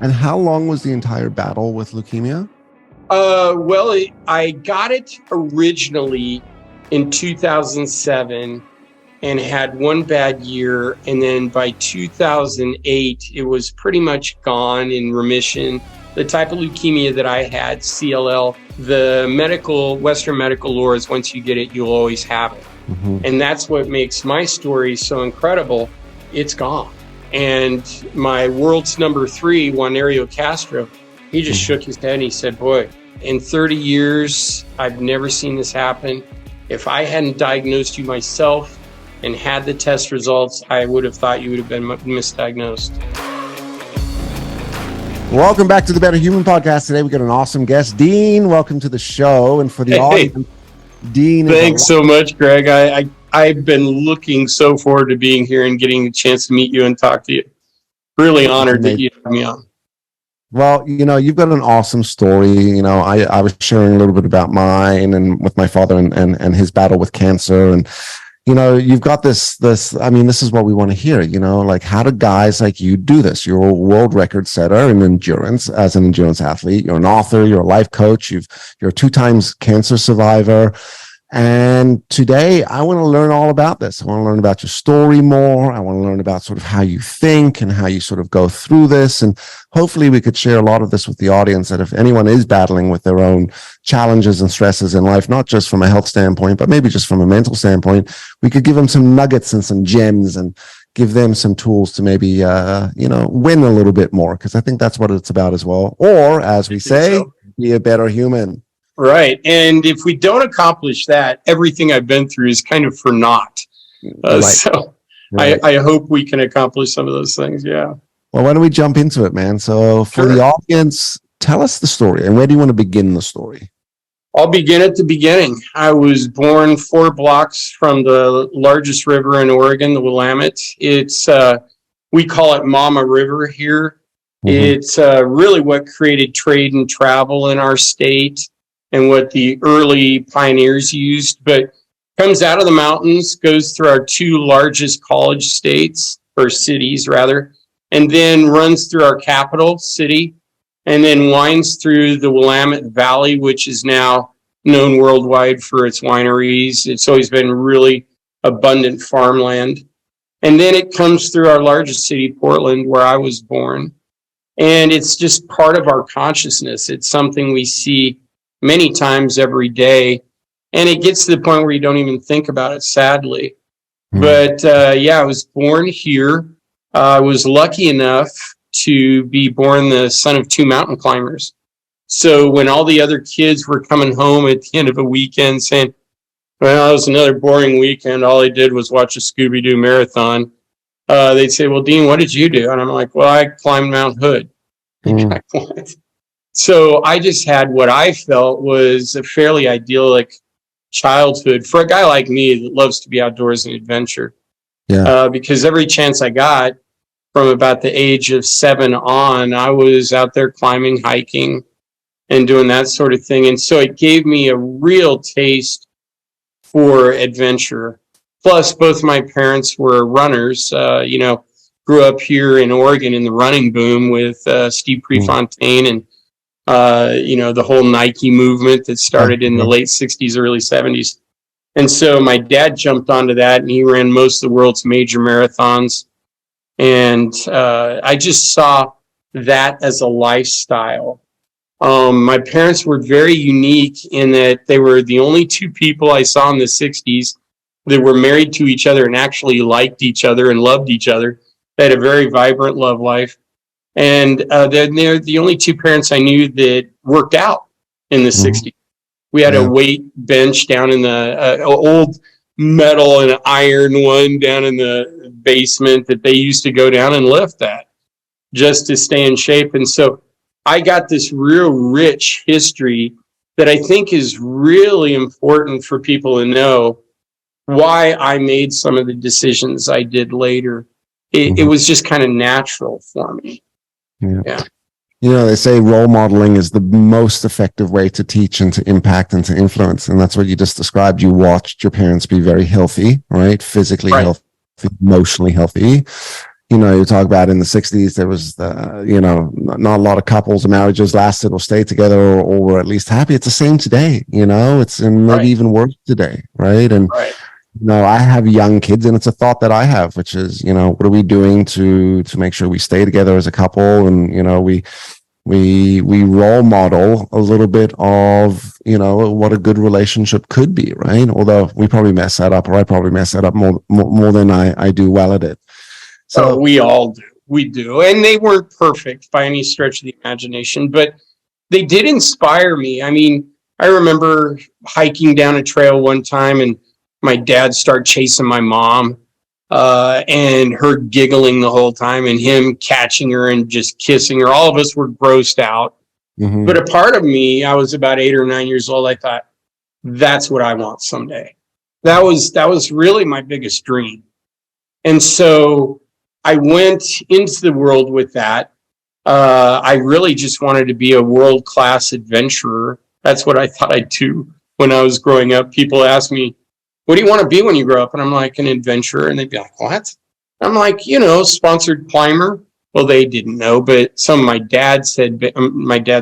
And how long was the entire battle with leukemia? I got it originally in 2007 and had one bad year. And then by 2008, it was pretty much gone, in remission. The type of leukemia that I had, CLL, the Western medical lore is once you get it, you'll always have it. Mm-hmm. And that's what makes my story so incredible. It's gone. And my world's number 3, Juanario Castro, he just shook his head and he said, boy, in 30 years, I've never seen this happen. If I hadn't diagnosed you myself and had the test results, I would have thought you would have been misdiagnosed. Welcome back to the Better Human podcast. Today we got an awesome guest, Dean. Welcome to the show. And for the audience, Dean. Thanks so much, Greg. I've been looking so forward to being here and getting a chance to meet you and talk to you. Really honored that you had me on. Well, you've got an awesome story. I was sharing a little bit about mine and with my father and his battle with cancer. And, you've got this, I mean, this is what we want to hear, like, how do guys like you do this? You're a world record setter in endurance as an endurance athlete. You're an author, you're a life coach, you're a 2 times cancer survivor. And today I want to learn all about this. I want to learn about your story more. I want to learn about sort of how you think and how you sort of go through this. And hopefully we could share a lot of this with the audience, that if anyone is battling with their own challenges and stresses in life, not just from a health standpoint, but maybe just from a mental standpoint, we could give them some nuggets and some gems and give them some tools to maybe, win a little bit more. Because I think that's what it's about as well. Or, as we say, be a better human. Right. And if we don't accomplish that, everything I've been through is kind of for naught. Right. So right. I hope we can accomplish some of those things. Yeah. Well, why don't we jump into it, man? So for the audience, tell us the story. And where do you want to begin the story? I'll begin at the beginning. I was born 4 blocks from the largest river in Oregon, the Willamette. It's, we call it Mama River here. Mm-hmm. It's really what created trade and travel in our state, and what the early pioneers used, but comes out of the mountains, goes through our 2 largest college states, or cities rather, and then runs through our capital city, and then winds through the Willamette Valley, which is now known worldwide for its wineries. It's always been really abundant farmland. And then it comes through our largest city, Portland, where I was born. And it's just part of our consciousness. It's something we see many times every day, and it gets to the point where you don't even think about it, sadly. But I was born here. I was lucky enough to be born the son of 2 mountain climbers. So when all the other kids were coming home at the end of a weekend saying, well, it was another boring weekend, all I did was watch a Scooby-Doo marathon, they'd say, well, Dean, what did you do? And I'm like, well, I climbed Mount Hood. Like, what? So I just had what I felt was a fairly idyllic childhood for a guy like me that loves to be outdoors and adventure. Yeah. Because every chance I got from about the age of 7 on, I was out there climbing, hiking, and doing that sort of thing. And so it gave me a real taste for adventure. Plus, both my parents were runners, grew up here in Oregon in the running boom with Steve Prefontaine and the whole Nike movement that started in the late 60s, early 70s. And so my dad jumped onto that, and he ran most of the world's major marathons. And I just saw that as a lifestyle. My parents were very unique in that they were the only 2 people I saw in the 60s that were married to each other and actually liked each other and loved each other. They had a very vibrant love life. And then they're the only 2 parents I knew that worked out in the 60s. We had a weight bench down in the old metal and iron one down in the basement that they used to go down and lift that just to stay in shape. And so I got this real rich history that I think is really important for people to know why I made some of the decisions I did later. It was just kind of natural for me. Yeah. They say role modeling is the most effective way to teach and to impact and to influence. And that's what you just described. You watched your parents be very healthy, right? Physically healthy, emotionally healthy. you talk about in the 60s, there was, not a lot of couples or marriages lasted or stayed together or were at least happy. It's the same today, it's maybe Right. even worse today. Right. And, Right. I have young kids, and it's a thought that I have, which is, what are we doing to make sure we stay together as a couple? And, we role model a little bit of, what a good relationship could be. Right. Although we probably mess that up, or I probably mess that up more than I do well at it. So we all do. We do. And they weren't perfect by any stretch of the imagination, but they did inspire me. I mean, I remember hiking down a trail one time, and my dad started chasing my mom, and her giggling the whole time, and him catching her and just kissing her. All of us were grossed out. Mm-hmm. But a part of me, I was about 8 or 9 years old, I thought, that's what I want someday. That was really my biggest dream. And so I went into the world with that. I really just wanted to be a world-class adventurer. That's what I thought I'd do when I was growing up. People ask me, what do you want to be when you grow up? And I'm like, an adventurer. And they'd be like, what? I'm like, sponsored climber. Well, they didn't know, but some of my dad's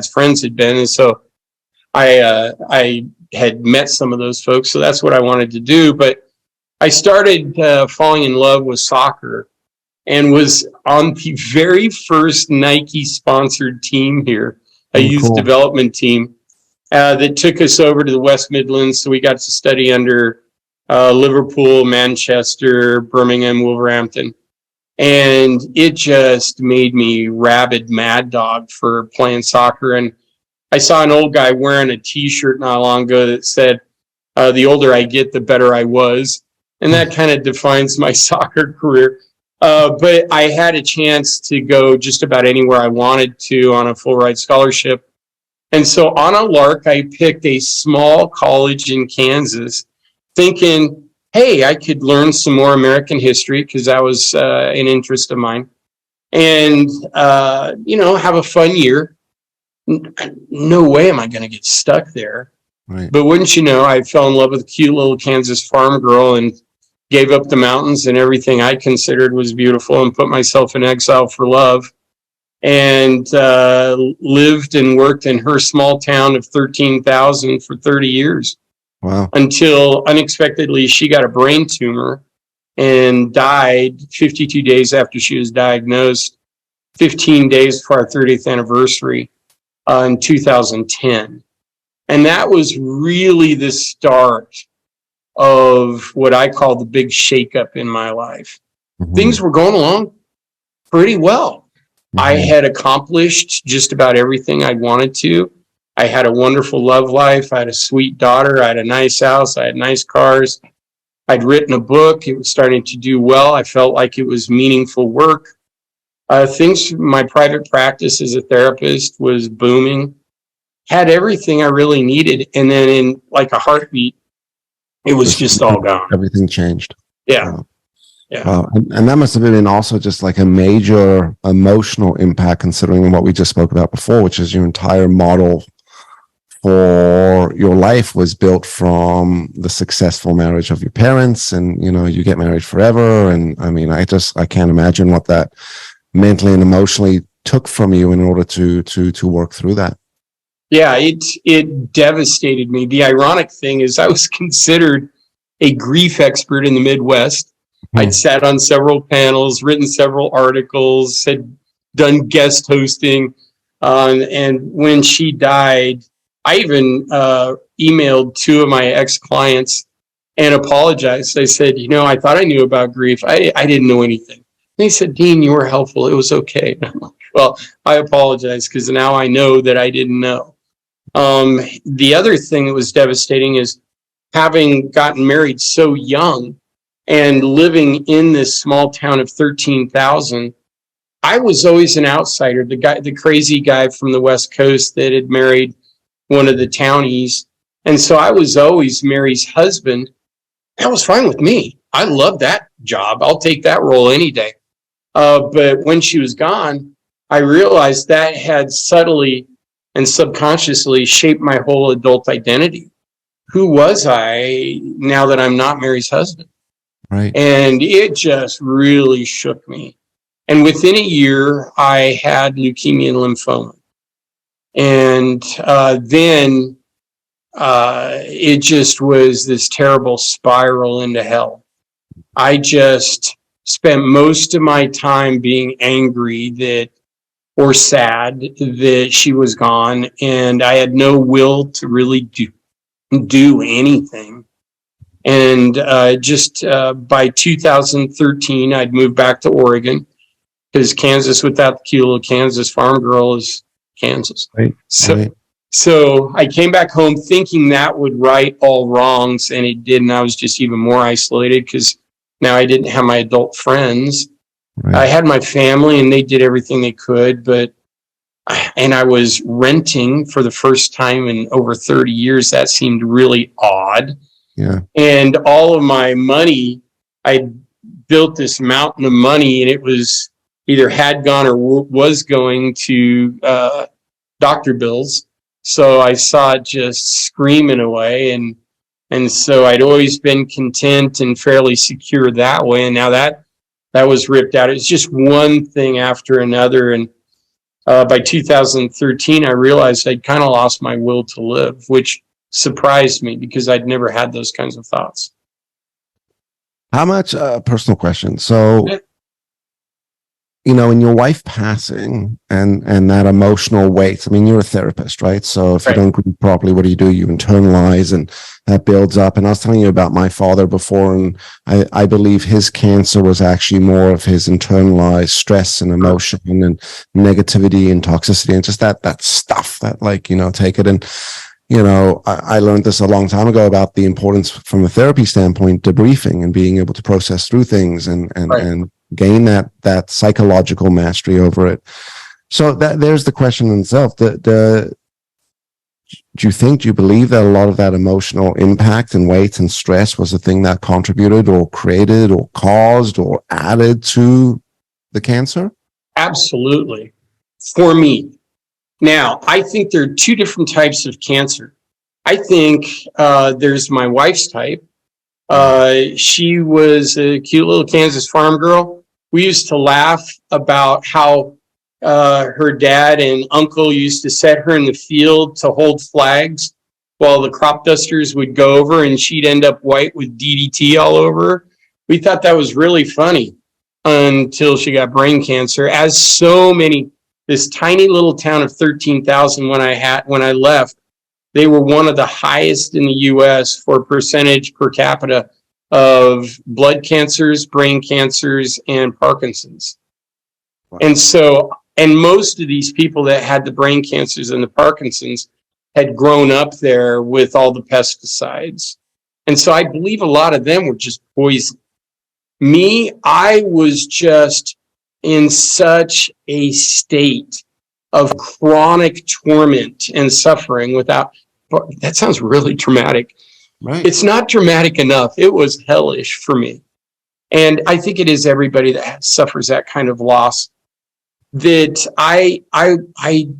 friends had been. And so I had met some of those folks. So that's what I wanted to do. But I started falling in love with soccer, and was on the very first Nike sponsored team here, a youth development team that took us over to the West Midlands. So we got to study under Liverpool, Manchester, Birmingham, Wolverhampton. And it just made me rabid mad dog for playing soccer. And I saw an old guy wearing a t-shirt not long ago that said, the older I get, the better I was. And that kind of defines my soccer career. But I had a chance to go just about anywhere I wanted to on a full ride scholarship. And so on a lark, I picked a small college in Kansas, thinking, hey, I could learn some more American history, because that was an interest of mine, and, have a fun year. No way am I going to get stuck there. Right. But wouldn't you know, I fell in love with a cute little Kansas farm girl, and gave up the mountains and everything I considered was beautiful, and put myself in exile for love, and lived and worked in her small town of 13,000 for 30 years. Wow. Until unexpectedly she got a brain tumor and died 52 days after she was diagnosed, 15 days before our 30th anniversary in 2010. And that was really the start of what I call the big shakeup in my life. Mm-hmm. Things were going along pretty well. Mm-hmm. I had accomplished just about everything I wanted to. I had a wonderful love life. I had a sweet daughter. I had a nice house. I had nice cars. I'd written a book. It was starting to do well. I felt like it was meaningful work. My private practice as a therapist was booming. Had everything I really needed. And then in like a heartbeat, it was just all gone. Everything changed. Yeah. Yeah. And that must have been also just like a major emotional impact, considering what we just spoke about before, which is your entire model for your life was built from the successful marriage of your parents, and you get married forever. And I mean, I can't imagine what that mentally and emotionally took from you in order to work through that. Yeah, it devastated me. The ironic thing is I was considered a grief expert in the Midwest. Mm-hmm. I'd sat on several panels, written several articles, had done guest hosting. And when she died, I even emailed 2 of my ex-clients and apologized. I said, I thought I knew about grief. I didn't know anything. And they said, Dean, you were helpful. It was okay. And I'm like, well, I apologize, because now I know that I didn't know. The other thing that was devastating is having gotten married so young and living in this small town of 13,000. I was always an outsider, the crazy guy from the West Coast that had married one of the townies. And so I was always Mary's husband. That was fine with me. I love that job. I'll take that role any day. But when she was gone, I realized that had subtly and subconsciously shaped my whole adult identity. Who was I now that I'm not Mary's husband? Right. And it just really shook me. And within a year, I had leukemia and lymphoma. And then it just was this terrible spiral into hell. I just spent most of my time being angry that, or sad that she was gone, and I had no will to really do anything. And just by 2013, I'd moved back to Oregon, because Kansas without the cute little Kansas farm girl is Kansas. Right. So I came back home thinking that would right all wrongs, and it didn't. I was just even more isolated because now I didn't have my adult friends. Right. I had my family, and they did everything they could, and I was renting for the first time in over 30 years. That seemed really odd. Yeah. And all of my money, I built this mountain of money, and it was either had gone or was going to doctor bills. So I saw it just screaming away. And so I'd always been content and fairly secure that way. And now that was ripped out. It's just one thing after another. And by 2013, I realized I'd kind of lost my will to live, which surprised me because I'd never had those kinds of thoughts. How much, personal question. So, you know, in your wife passing and that emotional weight, I mean, you're a therapist, right? So if you don't grieve properly, what do? You internalize, and that builds up. And I was telling you about my father before, and I believe his cancer was actually more of his internalized stress and emotion and negativity and toxicity and just that stuff that, like, you know, take it. And, you know, I learned this a long time ago about the importance from a therapy standpoint, debriefing and being able to process through things and gain that psychological mastery over it. So there's the question in itself. Do you believe that a lot of that emotional impact and weight and stress was the thing that contributed or created or caused or added to the cancer? Absolutely. For me. Now, I think there are two different types of cancer. I think there's my wife's type. She was a cute little Kansas farm girl. We used to laugh about how her dad and uncle used to set her in the field to hold flags while the crop dusters would go over, and she'd end up white with DDT all over her. We thought that was really funny until she got brain cancer. As so many, this tiny little town of 13,000 when I left, they were one of the highest in the U.S. for percentage per capita of blood cancers, brain cancers, and Parkinson's. Wow. And most of these people that had the brain cancers and the Parkinson's had grown up there with all the pesticides. And so I believe a lot of them were just poison. Me, I was just in such a state of chronic torment and suffering that sounds really dramatic. Right. It's not dramatic enough. It was hellish for me. And I think it is everybody that suffers that kind of loss. That I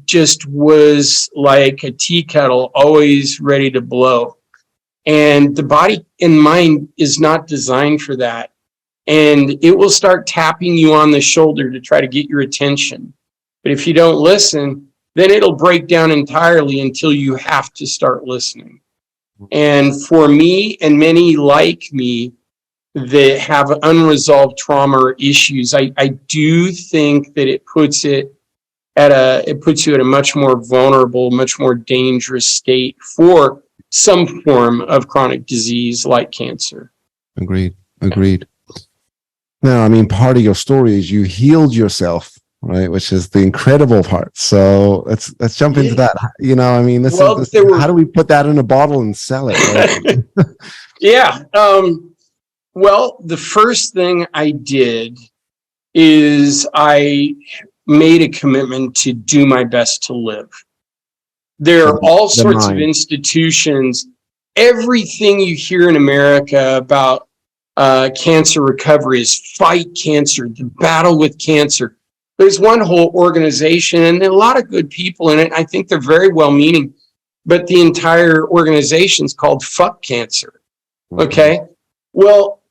just was like a tea kettle, always ready to blow. And the body and mind is not designed for that. And it will start tapping you on the shoulder to try to get your attention. But if you don't listen, then it'll break down entirely until you have to start listening. And for me and many like me that have unresolved trauma or issues, I do think that it puts you at a much more vulnerable, much more dangerous state for some form of chronic disease like cancer. Agreed. Now, I mean, part of your story is you healed yourself, right? Which is the incredible part. So let's jump into that. You know, I mean, how do we put that in a bottle and sell it? Right? Yeah. Well, the first thing I did is I made a commitment to do my best to live. There are all sorts of institutions. Everything you hear in America about cancer recovery is fight cancer, the battle with cancer. There's one whole organization and a lot of good people in it. I think they're very well-meaning, but the entire organization is called Fuck Cancer. Okay? Well,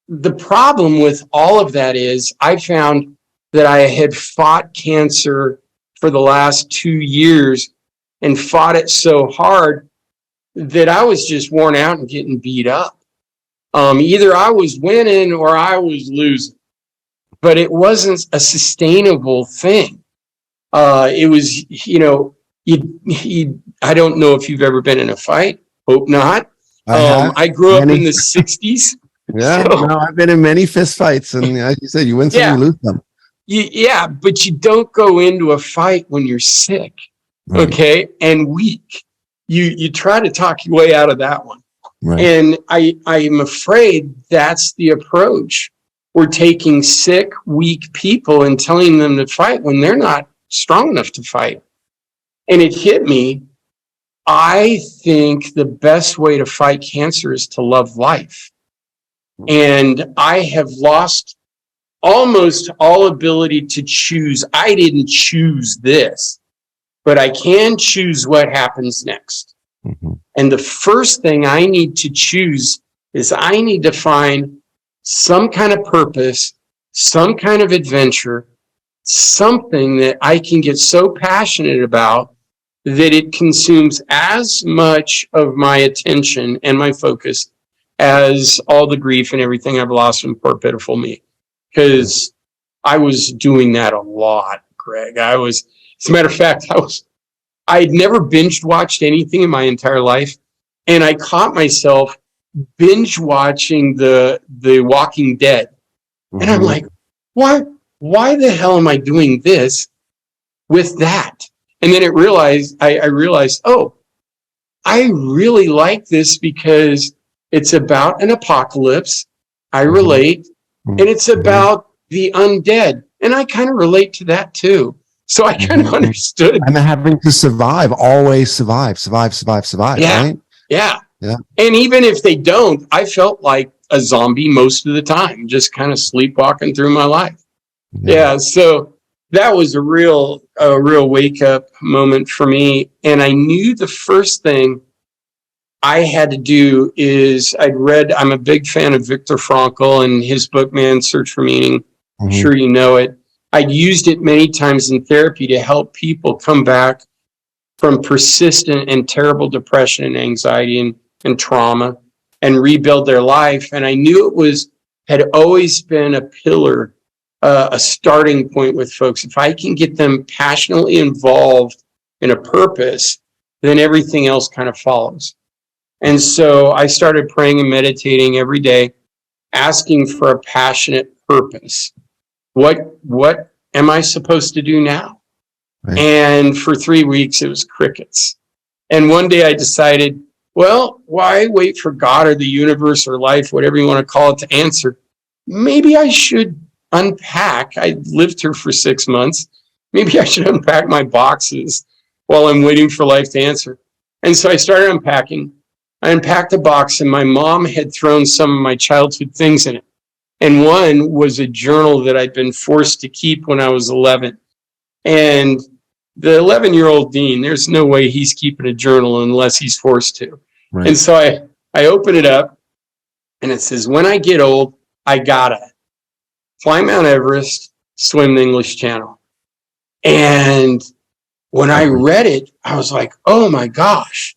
the problem with all of that is I found that I had fought cancer for the last 2 years and fought it so hard that I was just worn out and getting beat up. Either I was winning or I was losing, but it wasn't a sustainable thing. It was, I don't know if you've ever been in a fight. Hope not. I grew up in the 60s. Yeah, so, no, I've been in many fist fights, and as you said, you win some, you lose some. Yeah, but you don't go into a fight when you're sick, okay, and weak. You try to talk your way out of that one. Right. And I'm afraid that's the approach. We're taking sick, weak people and telling them to fight when they're not strong enough to fight. And it hit me. I think the best way to fight cancer is to love life. And I have lost almost all ability to choose. I didn't choose this, but I can choose what happens next. Mm-hmm. And the first thing I need to choose is I need to find some kind of purpose, some kind of adventure, something that I can get so passionate about that it consumes as much of my attention and my focus as all the grief and everything I've lost from poor, pitiful me. Because I was doing that a lot, Greg. As a matter of fact, I had never binge watched anything in my entire life. And I caught myself binge watching the Walking Dead. Mm-hmm. And I'm like, why the hell am I doing this with that? And then I realized, oh, I really like this because it's about an apocalypse. I relate. Mm-hmm. And it's about the undead. And I kind of relate to that too. So I kind of understood. And having to survive, always survive, yeah. Right? Yeah. And even if they don't, I felt like a zombie most of the time, just kind of sleepwalking through my life. Yeah. So that was a real wake up moment for me. And I knew the first thing I had to do is I'm a big fan of Viktor Frankl and his book, Man's Search for Meaning. Mm-hmm. I'm sure you know it. I'd used it many times in therapy to help people come back from persistent and terrible depression and anxiety and trauma and rebuild their life. And I knew it had always been a pillar, a starting point with folks. If I can get them passionately involved in a purpose, then everything else kind of follows. And so I started praying and meditating every day, asking for a passionate purpose. What am I supposed to do now? Right. And for 3 weeks, it was crickets. And one day I decided, well, why wait for God or the universe or life, whatever you want to call it, to answer? Maybe I should unpack. I lived here for 6 months. Maybe I should unpack my boxes while I'm waiting for life to answer. And so I started unpacking. I unpacked a box, and my mom had thrown some of my childhood things in it. And one was a journal that I'd been forced to keep when I was 11. And the 11-year-old Dean, there's no way he's keeping a journal unless he's forced to. Right. And so I open it up, and it says, when I get old, I gotta climb Mount Everest, swim the English Channel. And when I read it, I was like, oh my gosh,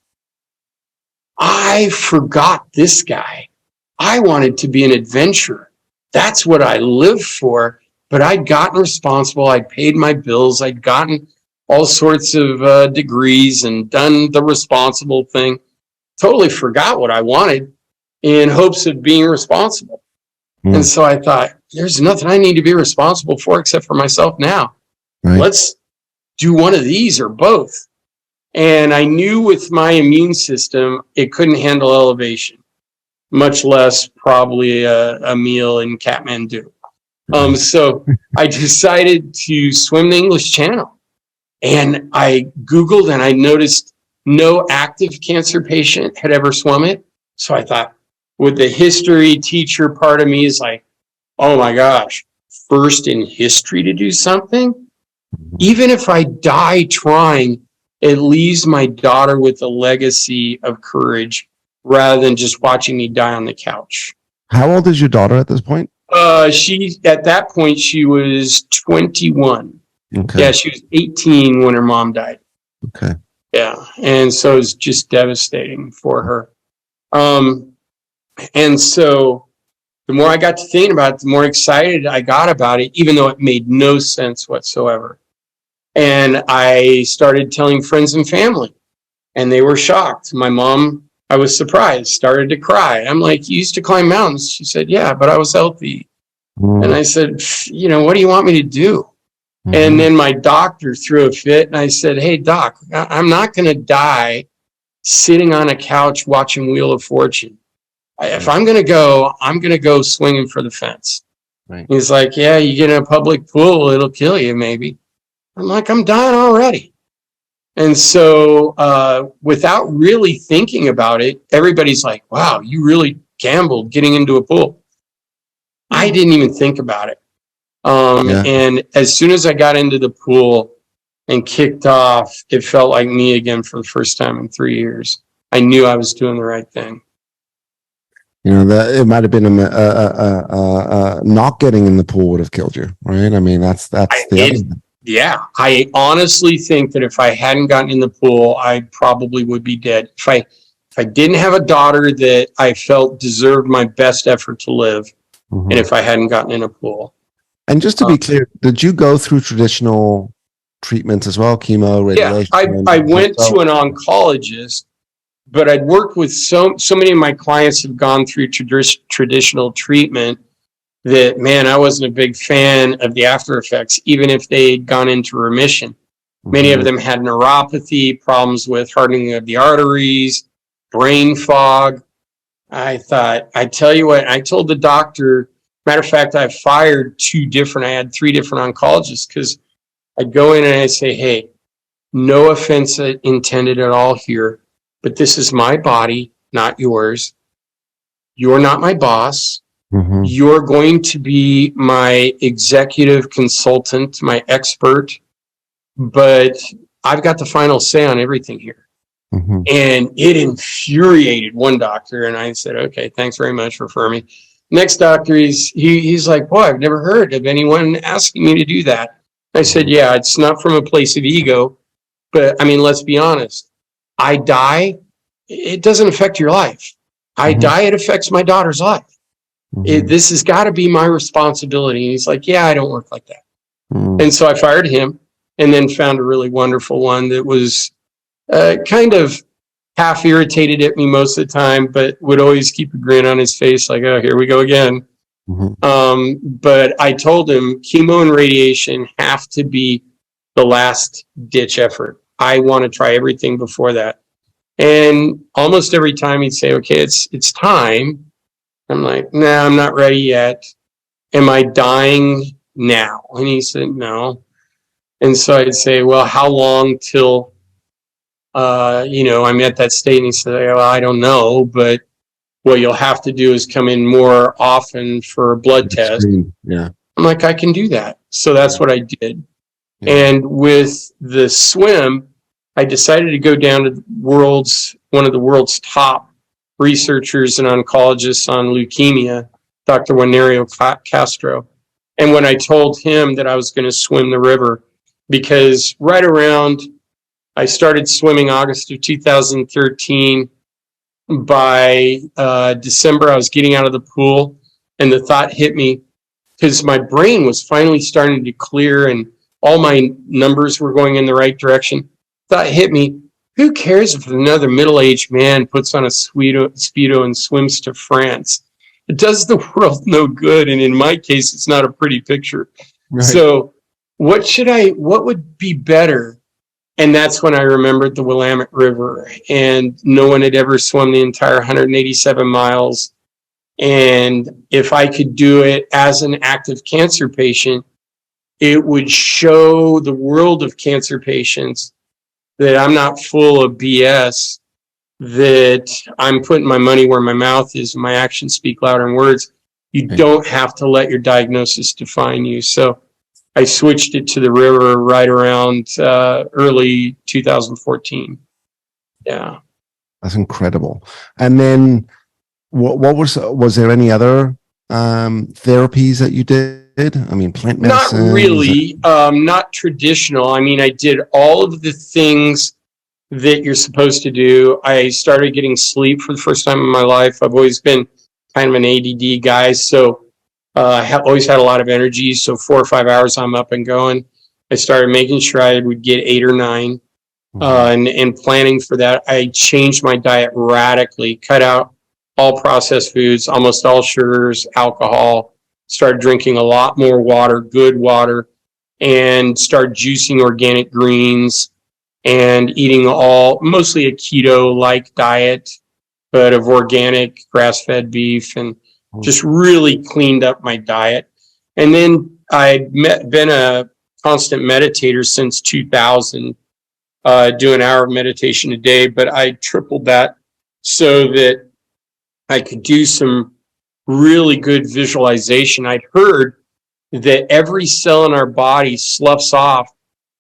I forgot this guy. I wanted to be an adventurer. That's what I lived for. But I'd gotten responsible. I'd paid my bills. I'd gotten all sorts of degrees and done the responsible thing. Totally forgot what I wanted in hopes of being responsible. And so I thought, there's nothing I need to be responsible for except for myself now. Right. Let's do one of these or both. And I knew with my immune system, it couldn't handle elevation, much less probably a meal in Kathmandu. So I decided to swim the English Channel. And I Googled and I noticed no active cancer patient had ever swum it. So I thought, with the history teacher part of me is like, oh my gosh, first in history to do something? Even if I die trying, it leaves my daughter with a legacy of courage rather than just watching me die on the couch. How old is your daughter at this point? She, at that point, she was 21. Okay. Yeah, she was 18 when her mom died. Okay. Yeah. And so it was just devastating for her. And so the more I got to thinking about it, the more excited I got about it, even though it made no sense whatsoever. And I started telling friends and family, and they were shocked. My mom, I was surprised, started to cry. I'm like, you used to climb mountains? She said, yeah, but I was healthy. And I said, you know, what do you want me to do? And then my doctor threw a fit, and I said, hey, doc, I'm not going to die sitting on a couch watching Wheel of Fortune. If I'm going to go, I'm going to go swinging for the fence. Right. He's like, yeah, you get in a public pool, it'll kill you, maybe. I'm like, I'm dying already. And so without really thinking about it, everybody's like, wow, you really gambled getting into a pool. I didn't even think about it. And as soon as I got into the pool and kicked off, it felt like me again for the first time in 3 years. I knew I was doing the right thing. You know, that it might have been not getting in the pool would have killed you, right? I mean, that's the other. Yeah, I honestly think that if I hadn't gotten in the pool, I probably would be dead. If I didn't have a daughter that I felt deserved my best effort to live, and if I hadn't gotten in a pool. And just to be clear, did you go through traditional treatments as well, chemo, radiation? Yeah, I went to an oncologist, but I'd worked with so many of my clients have gone through traditional treatment that, man, I wasn't a big fan of the after effects, even if they'd gone into remission. Many of them had neuropathy, problems with hardening of the arteries, brain fog. I thought, I tell you what, I told the doctor, matter of fact, I had 3 different oncologists, because I'd go in and I'd say, hey, no offense intended at all here, but this is my body, not yours. You're not my boss. You're going to be my executive consultant, my expert, but I've got the final say on everything here. And it infuriated one doctor, and I said, okay, thanks very much, refer me. Next doctor, he's like, boy, I've never heard of anyone asking me to do that. I said, yeah, it's not from a place of ego, but I mean, let's be honest. I die, it doesn't affect your life. I die, it affects my daughter's life. This has got to be my responsibility. And he's like, yeah, I don't work like that. And so I fired him, and then found a really wonderful one that was kind of half irritated at me most of the time, but would always keep a grin on his face like, oh, here we go again. But I told him chemo and radiation have to be the last ditch effort. I want to try everything before that. And almost every time he'd say, okay, it's time. I'm like, nah, I'm not ready yet. Am I dying now? And he said, no. And so I'd say, well, how long till, I'm at that state? And he said, well, I don't know, but what you'll have to do is come in more often for a blood test. Yeah. I'm like, I can do that. So that's what I did. And with the swim, I decided to go down to one of the world's top researchers and oncologists on leukemia, Dr. Juanerio Castro. And when I told him that I was going to swim the river, because right around, I started swimming August of 2013. By December, I was getting out of the pool, and the thought hit me, because my brain was finally starting to clear and all my numbers were going in the right direction. Thought hit me, who cares if another middle-aged man puts on a Speedo and swims to France? It does the world no good, and in my case, it's not a pretty picture. Right. So what would be better? And that's when I remembered the Willamette River, and no one had ever swum the entire 187 miles. And if I could do it as an active cancer patient, it would show the world of cancer patients that I'm not full of BS, that I'm putting my money where my mouth is and my actions speak louder than words. You don't have to let your diagnosis define you. So I switched it to the river right around early 2014. Yeah. That's incredible. And then what was there any other therapies that you did? I mean, plant Not medicine? really, not traditional. I mean, I did all of the things that you're supposed to do. I started getting sleep for the first time in my life. I've always been kind of an ADD guy, so I have always had a lot of energy. So 4 or 5 hours, I'm up and going. I started making sure I would get 8 or 9, and planning for that. I changed my diet radically, cut out all processed foods, almost all sugars, alcohol, started drinking a lot more water, good water, and started juicing organic greens and eating mostly a keto-like diet, but of organic grass-fed beef, and just really cleaned up my diet. And then I'd been a constant meditator since 2000, do an hour of meditation a day, but I tripled that so that I could do some really good visualization. I'd heard that every cell in our body sloughs off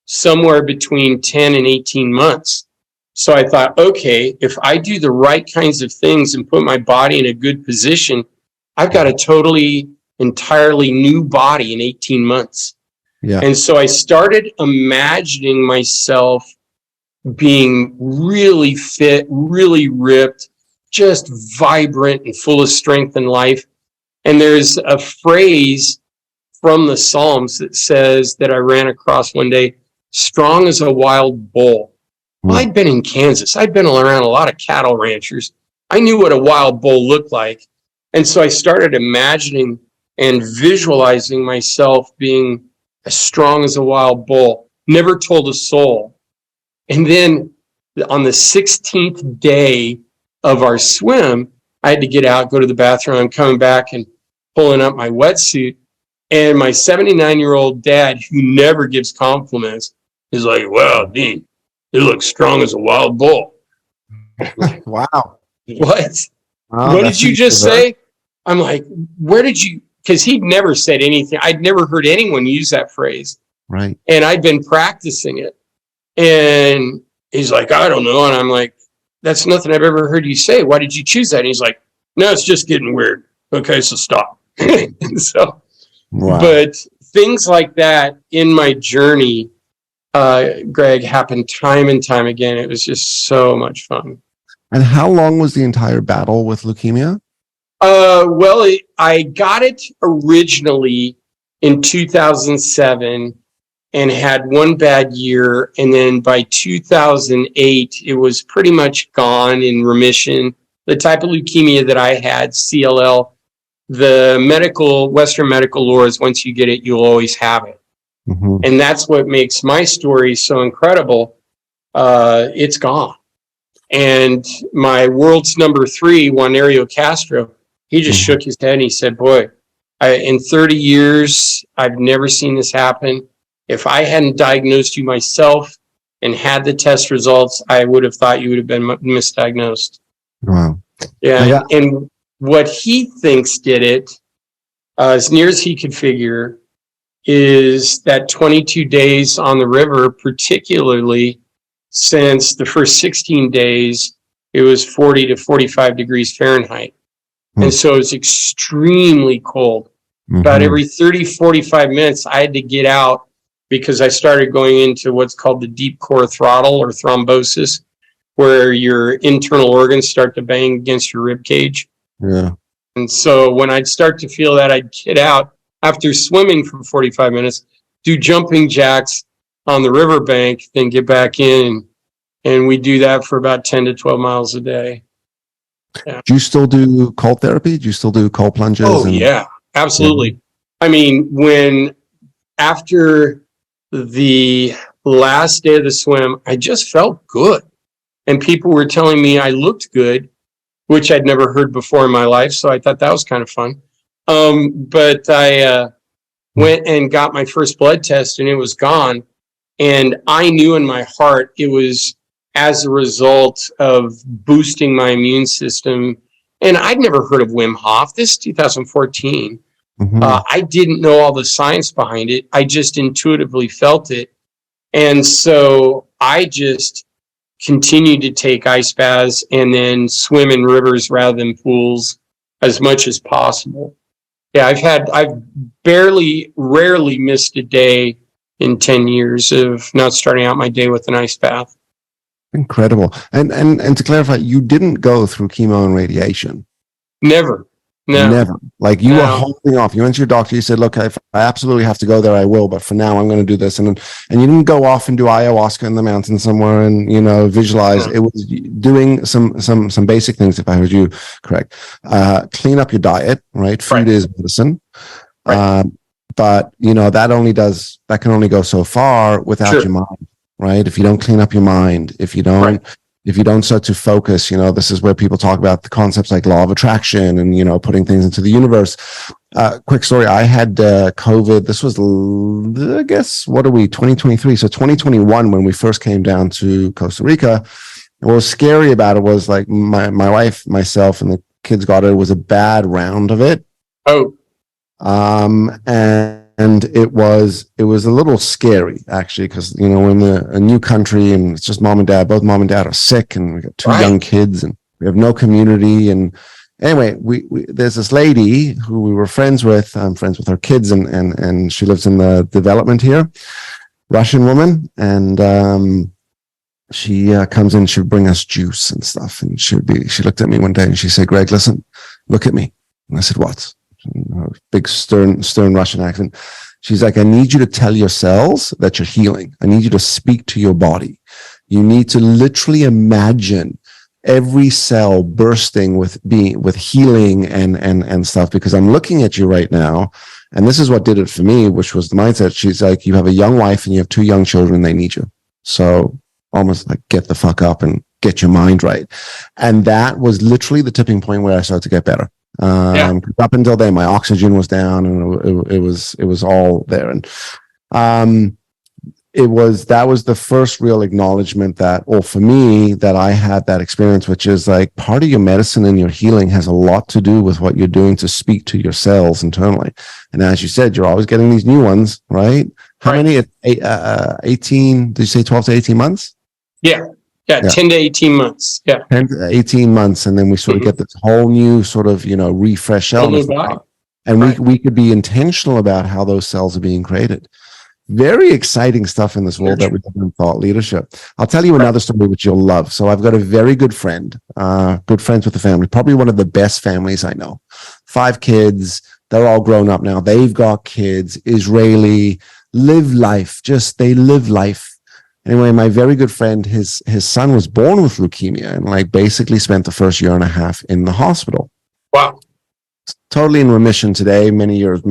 somewhere between 10 and 18 months. So I thought, okay, if I do the right kinds of things and put my body in a good position, I've got a entirely new body in 18 months. Yeah. And so I started imagining myself being really fit, really ripped, just vibrant and full of strength and life. And there's a phrase from the Psalms that says, that I ran across one day, strong as a wild bull. Well, I'd been in Kansas. I'd been around a lot of cattle ranchers. I knew what a wild bull looked like. And so I started imagining and visualizing myself being as strong as a wild bull, never told a soul. And then on the 16th day of our swim, I had to get out, go to the bathroom. I'm coming back and pulling up my wetsuit. And my 79-year-old dad, who never gives compliments, is like, wow, Dean, you look strong as a wild bull. Wow. What? Wow, What did you just say? I'm like, where did you? Because he'd never said anything. I'd never heard anyone use that phrase. Right. And I'd been practicing it. And he's like, I don't know. And I'm like, that's nothing I've ever heard you say. Why did you choose that? And he's like, no, it's just getting weird. Okay, so stop. So, Wow. but things like that in my journey, Greg, happened time and time again. It was just so much fun. And how long was the entire battle with leukemia? Well, I got it originally in 2007 and had one bad year. And then by 2008, it was pretty much gone, in remission. The type of leukemia that I had, CLL, the Western medical lore is once you get it, you'll always have it. Mm-hmm. And that's what makes my story so incredible. It's gone. And my world's number 3, Juanario Castro, he just shook his head and he said, boy, in 30 years, I've never seen this happen. If I hadn't diagnosed you myself and had the test results, I would have thought you would have been misdiagnosed. Wow. Yeah. And what he thinks did it, as near as he could figure, is that 22 days on the river, particularly since the first 16 days, it was 40 to 45 degrees Fahrenheit. And so it was extremely cold. About every 30, 45 minutes, I had to get out because I started going into what's called the deep core throttle, or thrombosis, where your internal organs start to bang against your rib cage. Yeah. And so when I'd start to feel that, I'd get out after swimming for 45 minutes, do jumping jacks on the riverbank, then get back in. And we do that for about 10 to 12 miles a day. Yeah. Do you still do cold therapy? Do you still do cold plunges? Oh, yeah, absolutely. I mean, after the last day of the swim, I just felt good. And people were telling me I looked good, which I'd never heard before in my life. So I thought that was kind of fun. But I went and got my first blood test and it was gone. And I knew in my heart it was as a result of boosting my immune system. And I'd never heard of Wim Hof. This is 2014. I didn't know all the science behind it. I just intuitively felt it. And so I just continued to take ice baths and then swim in rivers rather than pools as much as possible. Yeah, I've rarely missed a day in 10 years of not starting out my day with an ice bath. Incredible. And to clarify, you didn't go through chemo and radiation. Never. No. Never. Like you were No. holding off. You went to your doctor. You said, "Look, if I absolutely have to go there, I will. But for now, I'm going to do this." And you didn't go off and do ayahuasca in the mountains somewhere and visualize. No. It was doing some basic things. If I heard you correct, clean up your diet. Right, food Right. is medicine. Right. But that can only go so far without Sure. your mind. Right. If you don't clean up your mind, if you don't. Right. If you don't start to focus, this is where people talk about the concepts like law of attraction and, putting things into the universe. Quick story. I had COVID. This was, I guess, 2023. So 2021, when we first came down to Costa Rica, what was scary about it was like my wife, myself, and the kids got it. It was a bad round of it. Oh. And it was a little scary actually, because we're in a new country and it's just mom and dad. Both mom and dad are sick, and we got two Right. young kids, and we have no community. And anyway, we there's this lady who we were friends with. I'm friends with her kids, and she lives in the development here, Russian woman, and she comes in. She'd bring us juice and stuff, and she looked at me one day and she said, "Greg, listen, look at me." And I said, "What?" Big stern Russian accent. She's like, "I need you to tell your cells that you're healing. I need you to speak to your body. You need to literally imagine every cell bursting with healing and stuff, because I'm looking at you right now." And this is what did it for me, which was the mindset. She's like, "You have a young wife and you have two young children. They need you. So almost like get the fuck up and get your mind right." And that was literally the tipping point where I started to get better. Up until then, my oxygen was down, and it was all there. And that was the first real acknowledgement for me, that I had that experience, which is like part of your medicine and your healing has a lot to do with what you're doing to speak to your cells internally. And as you said, you're always getting these new ones, right? How Right. many? 18? Did you say 12 to 18 months? Yeah. 10 to 18 months. Yeah. 10 to 18 months. And then we sort of get this whole new sort of, refresh element. And Right. we could be intentional about how those cells are being created. Very exciting stuff in this world that we do in thought leadership. I'll tell you another story which you'll love. So I've got a very good friend, good friends with the family, probably one of the best families I know. 5 kids. They're all grown up now. They've got kids, Israeli, they live life. Anyway, my very good friend, his son was born with leukemia and like basically spent the first year and a half in the hospital. Wow. Totally in remission today, many years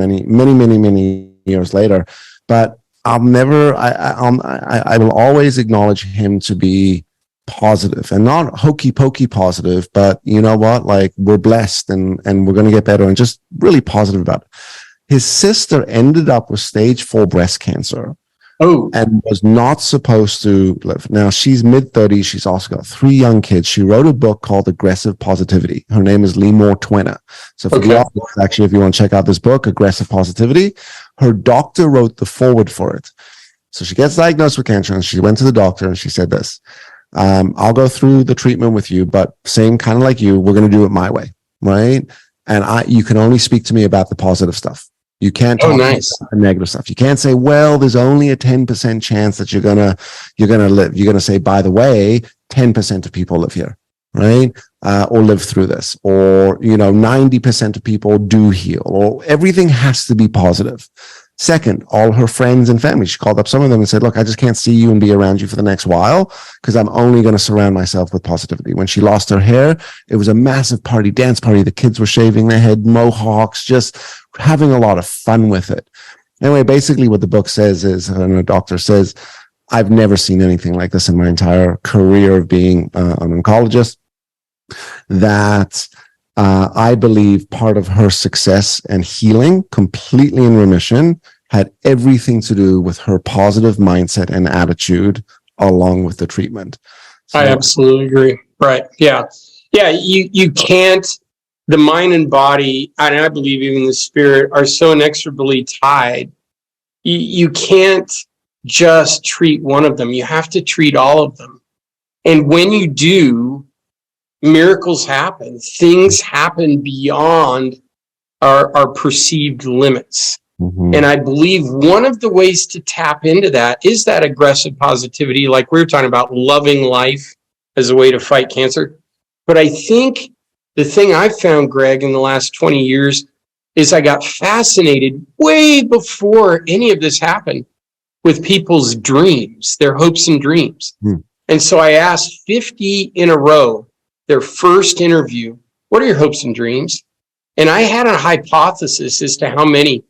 later. But I will always acknowledge him to be positive, and not hokey pokey positive, but you know what? Like, we're blessed and we're going to get better, and just really positive about it. His sister ended up with stage 4 breast cancer. Oh. And was not supposed to live. Now, she's mid-30s. She's also got 3 young kids. She wrote a book called Aggressive Positivity. Her name is Limor Twena. So for the audience, actually, if you want to check out this book, Aggressive Positivity, her doctor wrote the foreword for it. So she gets diagnosed with cancer, and she went to the doctor and she said this, "I'll go through the treatment with you, but same kind of like you, we're going to do it my way, right? And you can only speak to me about the positive stuff. You can't talk about the negative stuff. You can't say, well, there's only a 10% chance that you're gonna live. You're gonna say, by the way, 10% of people live here, right? Or live through this, or 90% of people do heal, or everything has to be positive." Second, all her friends and family, she called up some of them and said, "Look, I just can't see you and be around you for the next while because I'm only going to surround myself with positivity." When she lost her hair, it was a massive party, dance party. The kids were shaving their head, mohawks, just having a lot of fun with it. Anyway, basically what the book says is, and the doctor says, I've never seen anything like this in my entire career of being an oncologist, that I believe part of her success and healing, completely in remission, had everything to do with her positive mindset and attitude along with the treatment. So, I absolutely agree. Right. Yeah. Yeah. You can't, the mind and body, and I believe even the spirit, are so inexorably tied. You can't just treat one of them. You have to treat all of them. And when you do, miracles happen. Things happen beyond our perceived limits. Mhm. And I believe one of the ways to tap into that is that aggressive positivity, like we were talking about, loving life as a way to fight cancer. But I think the thing I've found, Greg, in the last 20 years is I got fascinated way before any of this happened with people's dreams, their hopes and dreams. And so I asked 50 in a row, their first interview, what are your hopes and dreams? And I had a hypothesis as to how many,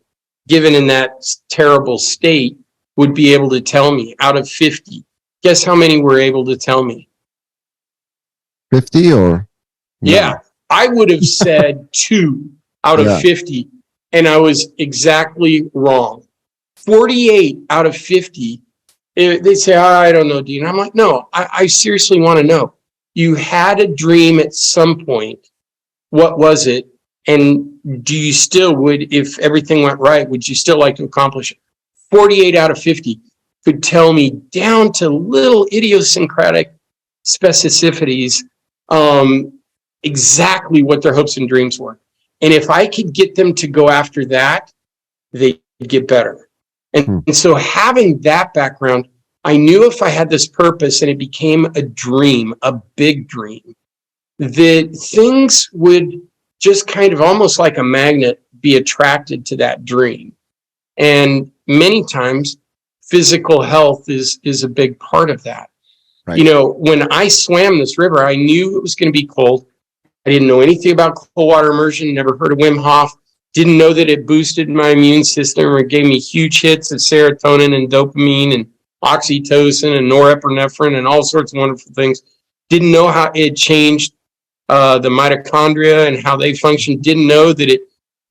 given in that terrible state, would be able to tell me out of 50. Guess how many were able to tell me? 50 or? Yeah, I would have said 2 out of 50, and I was exactly wrong. 48 out of 50, they say, I don't know, Dean. I'm like, no, I seriously want to know. You had a dream at some point. What was it? And do you still if everything went right, would you still like to accomplish it? 48 out of 50 could tell me down to little idiosyncratic specificities exactly what their hopes and dreams were. And if I could get them to go after that, they'd get better. And so having that background, I knew if I had this purpose and it became a dream, a big dream, that things would just kind of almost like a magnet be attracted to that dream. And many times physical health is a big part of that. Right. You know, when I swam this river, I knew it was going to be cold. I didn't know anything about cold water immersion, never heard of Wim Hof, didn't know that it boosted my immune system or gave me huge hits of serotonin and dopamine and oxytocin and norepinephrine and all sorts of wonderful things. Didn't know how it changed the mitochondria and how they function. Didn't know that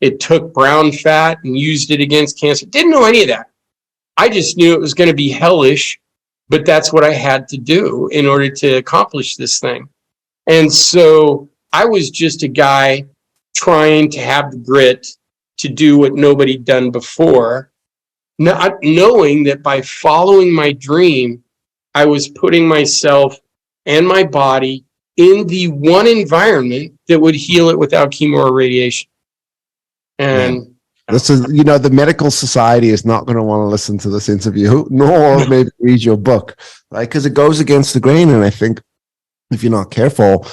it took brown fat and used it against cancer. Didn't know any of that. I just knew it was going to be hellish, but that's what I had to do in order to accomplish this thing. And so I was just a guy trying to have the grit to do what nobody'd done before, not knowing that by following my dream, I was putting myself and my body in the one environment that would heal it without chemo or radiation. And this is, you know, the medical society is not going to want to listen to this interview, nor maybe read your book, right? Because it goes against the grain. And I think if you're not careful,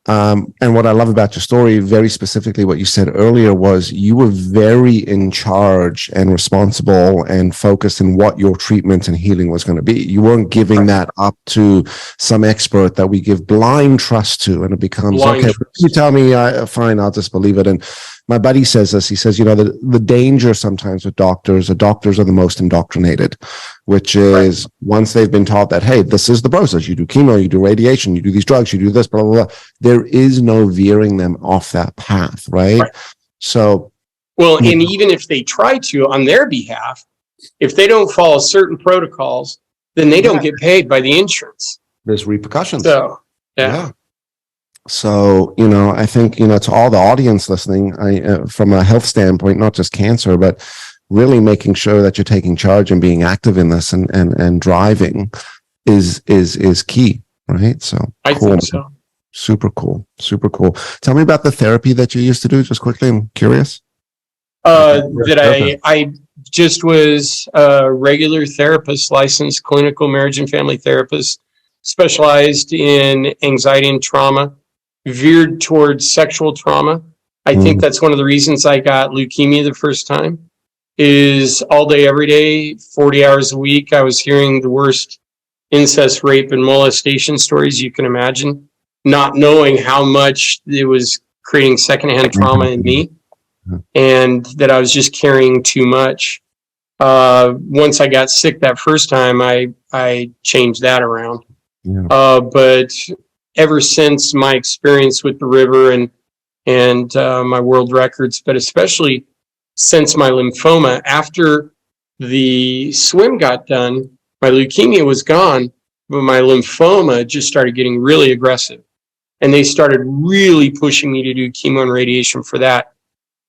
and what I love about your story, very specifically what you said earlier, was you were very in charge and responsible and focused in what your treatment and healing was going to be. You weren't giving that up to some expert that we give blind trust to, and it becomes, okay, you tell me, fine, I'll just believe it. And my buddy says this, he says, you know, the danger sometimes with doctors are the most indoctrinated, which is once they've been taught that, hey, this is the process, you do chemo, you do radiation, you do these drugs, you do this, blah, blah, blah. There is no veering them off that path, right? So, well, and even if they try to on their behalf, if they don't follow certain protocols, then they don't get paid by the insurance. There's repercussions. So, yeah. So, you know, I think, you know, to all the audience listening, from a health standpoint, not just cancer, but really making sure that you're taking charge and being active in this and driving is key, right? So I think so. Super cool. Tell me about the therapy that you used to do, just quickly. I'm curious. I just was a regular therapist, licensed clinical marriage and family therapist, specialized in anxiety and trauma, veered towards sexual trauma. I think that's one of the reasons I got leukemia the first time, is all day, every day, 40 hours a week, I was hearing the worst incest, rape, and molestation stories you can imagine, not knowing how much it was creating secondhand trauma in me, and that I was just carrying too much. Once I got sick that first time, I changed that around. But ever since my experience with the river and my world records, but especially since my lymphoma, after the swim got done, my leukemia was gone, but my lymphoma just started getting really aggressive. And they started really pushing me to do chemo and radiation for that.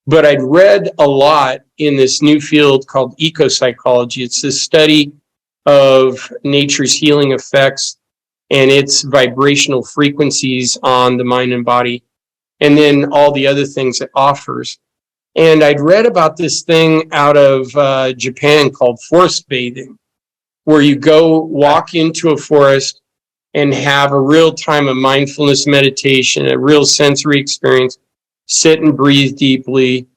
But I'd read a lot in this new field called ecopsychology. It's this study of nature's healing effects and its vibrational frequencies on the mind and body, and then all the other things it offers. And I'd read about this thing out of Japan called forest bathing, where you go walk into a forest and have a real time of mindfulness meditation, a real sensory experience, sit and breathe deeply.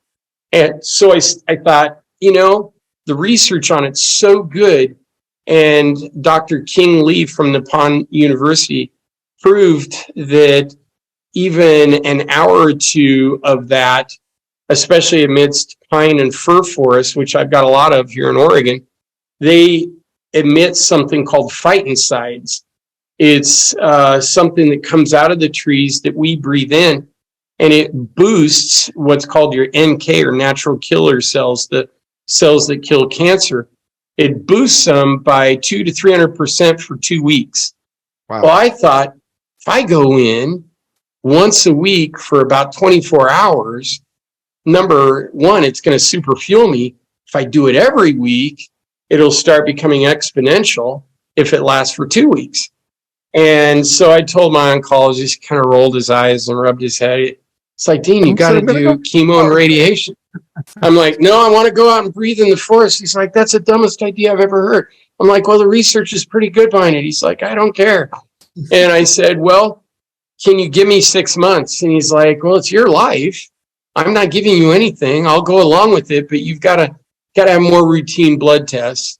And so I thought, the research on it's so good. And Dr. King Lee from Nippon University proved that even an hour or two of that, especially amidst pine and fir forests, which I've got a lot of here in Oregon, they emit something called phytoncides. It's something that comes out of the trees that we breathe in, and it boosts what's called your NK, or natural killer cells, the cells that kill cancer. It boosts them by 200 to 300% for 2 weeks. Wow. Well, I thought, if I go in once a week for about 24 hours, number one, it's going to super fuel me. If I do it every week, it'll start becoming exponential if it lasts for 2 weeks. And so I told my oncologist, he kind of rolled his eyes and rubbed his head. It's like, Dean, you got to do chemo and radiation. I'm like, no, I want to go out and breathe in the forest. He's like, that's the dumbest idea I've ever heard. I'm like, well, the research is pretty good behind it. He's like, I don't care. And I said, well, can you give me 6 months? And he's like, well, it's your life. I'm not giving you anything. I'll go along with it, but you've got to have more routine blood tests.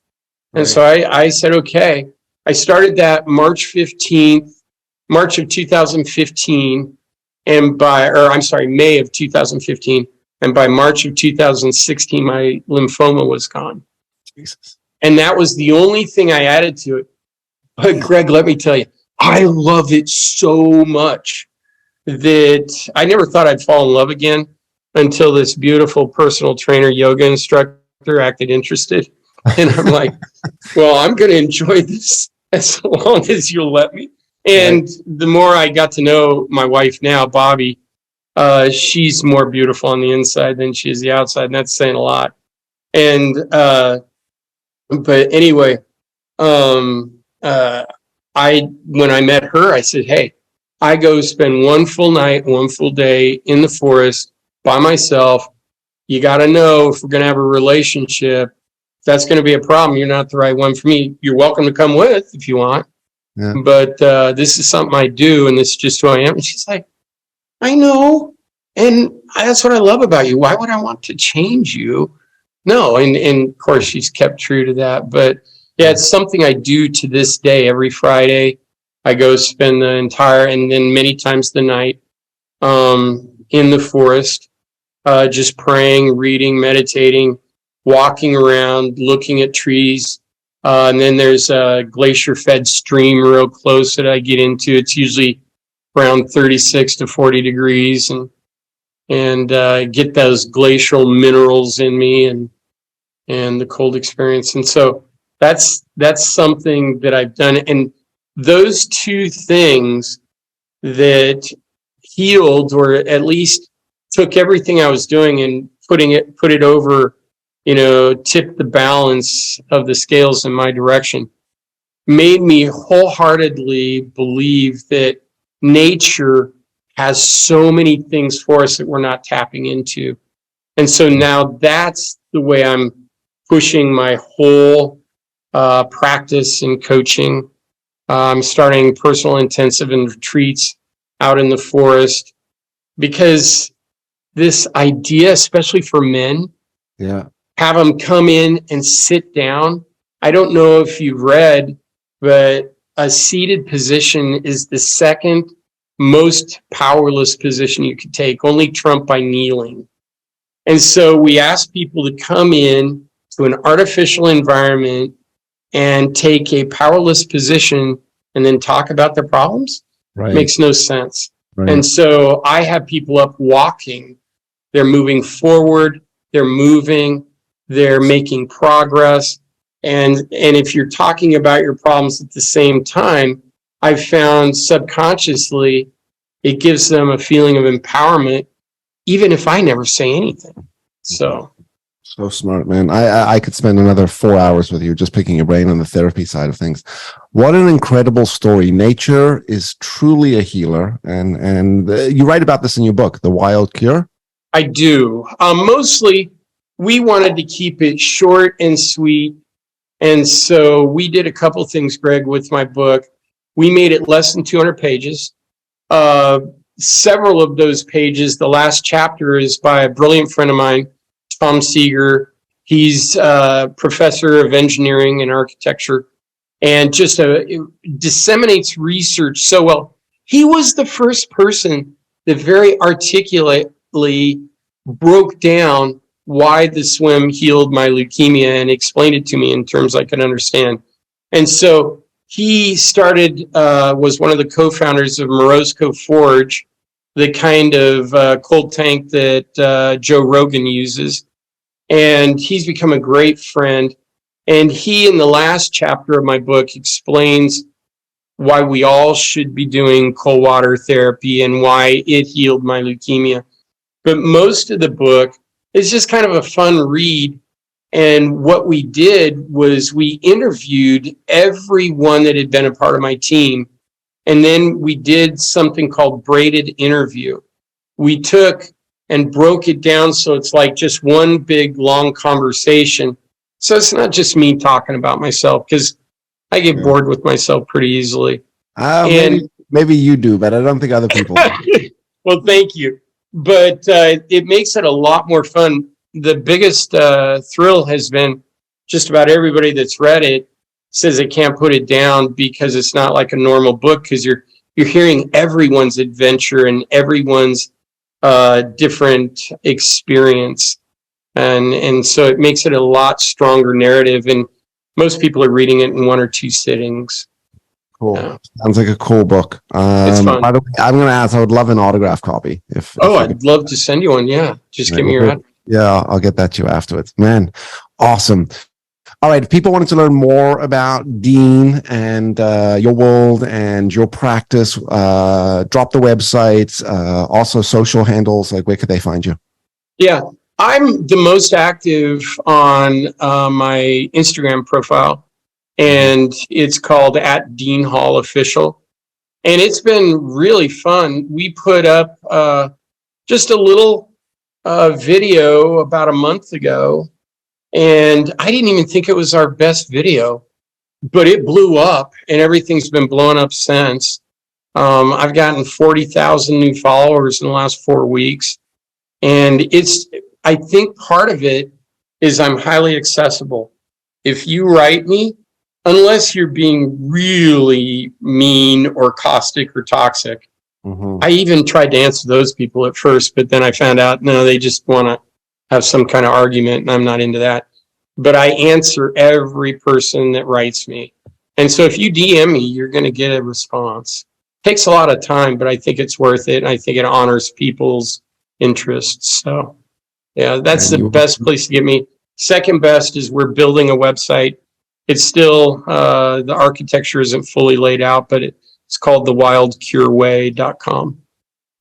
And Right. so I said, okay. I started that March of 2015. And May of 2015. And by March of 2016, my lymphoma was gone. Jesus. And that was the only thing I added to it. But Greg, let me tell you, I love it so much that I never thought I'd fall in love again until this beautiful personal trainer yoga instructor acted interested. And I'm like, well, I'm going to enjoy this as long as you'll let me. And Right. the more I got to know my wife now, Bobby, she's more beautiful on the inside than she is the outside. And that's saying a lot. And, but anyway, when I met her, I said, hey, I go spend one full night, one full day in the forest by myself. You got to know, if we're going to have a relationship, if that's going to be a problem, you're not the right one for me. You're welcome to come with if you want. Yeah. But this is something I do, and this is just who I am. And she's like, I know. And that's what I love about you. Why would I want to change you? No. And of course, she's kept true to that. But yeah, it's something I do to this day. Every Friday, I go spend the entire, and then many times the night, in the forest, just praying, reading, meditating, walking around, looking at trees. And then there's a glacier-fed stream real close that I get into. It's usually around 36 to 40 degrees, and get those glacial minerals in me and the cold experience. And so that's something that I've done. And those two things that healed, or at least took everything I was doing and put it over, tipped the balance of the scales in my direction, made me wholeheartedly believe that nature has so many things for us that we're not tapping into. And so now that's the way I'm pushing my whole practice and coaching. I'm starting personal intensive and retreats out in the forest, because this idea, especially for men, Yeah. have them come in and sit down. I don't know if you've read, but a seated position is the second most powerless position you could take, only trumped by kneeling. And so we ask people to come in to an artificial environment and take a powerless position and then talk about their problems. Right. Makes no sense. Right. And so I have people up walking. They're moving forward. They're moving. They're making progress. And if you're talking about your problems at the same time, I've found subconsciously it gives them a feeling of empowerment, even if I never say anything. So smart, man. I could spend another 4 hours with you just picking your brain on the therapy side of things. What an incredible story. Nature is truly a healer. And you write about this in your book, The Wild Cure. I do. Mostly, we wanted to keep it short and sweet. And so we did a couple things, Greg, with my book. We made it less than 200 pages. Several of those pages, the last chapter is by a brilliant friend of mine, Tom Seeger. He's a professor of engineering and architecture and just disseminates research so well. He was the first person that very articulately broke down why the swim healed my leukemia and explained it to me in terms I could understand. And so he was one of the co-founders of Morosco Forge, the kind of cold tank that Joe Rogan uses. And he's become a great friend. And he, in the last chapter of my book, explains why we all should be doing cold water therapy and why it healed my leukemia. But most of the book is just kind of a fun read. And what we did was we interviewed everyone that had been a part of my team. And then we did something called braided interview. We took and broke it down so it's like just one big long conversation. So it's not just me talking about myself, because I get bored with myself pretty easily. Maybe you do, but I don't think other people do. Well, thank you. But it makes it a lot more fun. The biggest thrill has been just about everybody that's read it says they can't put it down because it's not like a normal book, because you're hearing everyone's adventure and everyone's different experience. And so it makes it a lot stronger narrative. And most people are reading it in one or two sittings. Cool. Sounds like a cool book. It's fun. By the way, I'm going to ask, I would love an autograph copy. I'd love to send you one. Yeah. Just give me your address. Yeah, I'll get that to you afterwards. Man, awesome. All right. If people wanted to learn more about Dean and your world and your practice, drop the websites, also social handles, like where could they find you? Yeah. I'm the most active on my Instagram profile, and it's called @DeanHallOfficial. And it's been really fun. We put up just a little video about a month ago, and I didn't even think it was our best video, but it blew up, and everything's been blowing up since. I've gotten 40,000 new followers in the last 4 weeks, and I think part of it is I'm highly accessible. If you write me, unless you're being really mean or caustic or toxic, I even tried to answer those people at first, but then I found out, no, they just want to have some kind of argument, and I'm not into that. But I answer every person that writes me. And so if you DM me, you're going to get a response. Takes a lot of time, but I think it's worth it. And I think it honors people's interests. So yeah, that's the best place to get me. Second best is we're building a website. It's still, the architecture isn't fully laid out, but it's called thewildcureway.com.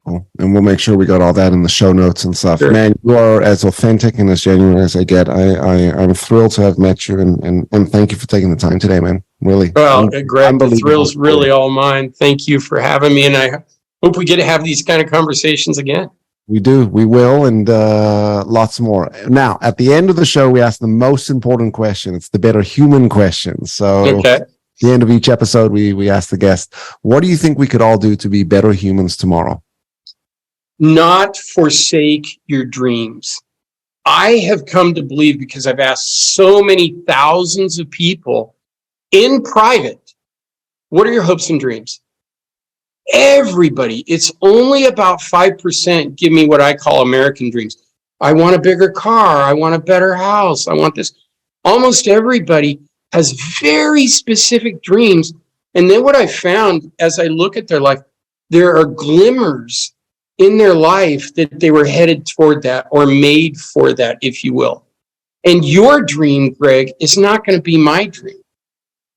Cool. And we'll make sure we got all that in the show notes and stuff. Sure. Man, you are as authentic and as genuine as I get. I'm thrilled to have met you, and thank you for taking the time today, man. Really. Well, Greg, the thrill's really all mine. Thank you for having me, and I hope we get to have these kind of conversations again. We do. We will, and lots more. Now, at the end of the show, we ask the most important question. It's the better human question. So at the end of each episode, we ask the guest, what do you think we could all do to be better humans tomorrow? Not forsake your dreams. I have come to believe, because I've asked so many thousands of people in private, what are your hopes and dreams? Everybody, it's only about 5% give me what I call American dreams. I want a bigger car. I want a better house. I want this. Almost everybody has very specific dreams. And then what I found as I look at their life, there are glimmers in their life that they were headed toward that, or made for that, if you will. And your dream, Greg, is not going to be my dream.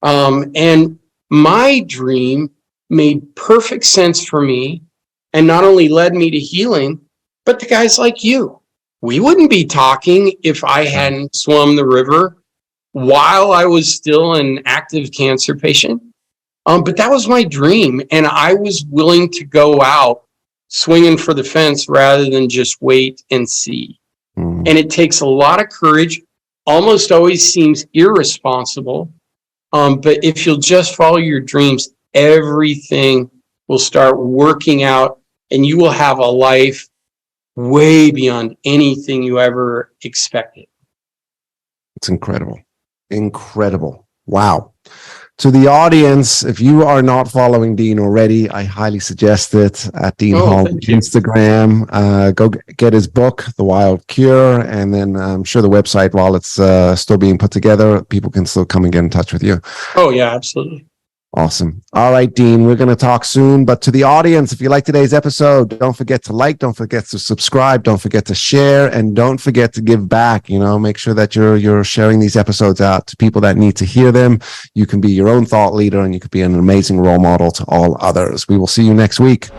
And my dream made perfect sense for me, and not only led me to healing, but the guys like you. We wouldn't be talking if I hadn't swum the river while I was still an active cancer patient. But that was my dream, and I was willing to go out swinging for the fence rather than just wait and see. Mm. And it takes a lot of courage, almost always seems irresponsible. But if you'll just follow your dreams, everything will start working out and you will have a life way beyond anything you ever expected. It's incredible. Incredible. Wow. To the audience, if you are not following Dean already, I highly suggest it at Dean Hall Instagram. Go get his book, The Wild Cure, and then I'm sure the website, while it's still being put together, people can still come and get in touch with you. Oh, yeah, absolutely. Awesome. All right, Dean, we're going to talk soon. But to the audience, if you like today's episode, don't forget to like, don't forget to subscribe, don't forget to share, and don't forget to give back. You know, make sure that you're sharing these episodes out to people that need to hear them. You can be your own thought leader and you could be an amazing role model to all others. We will see you next week.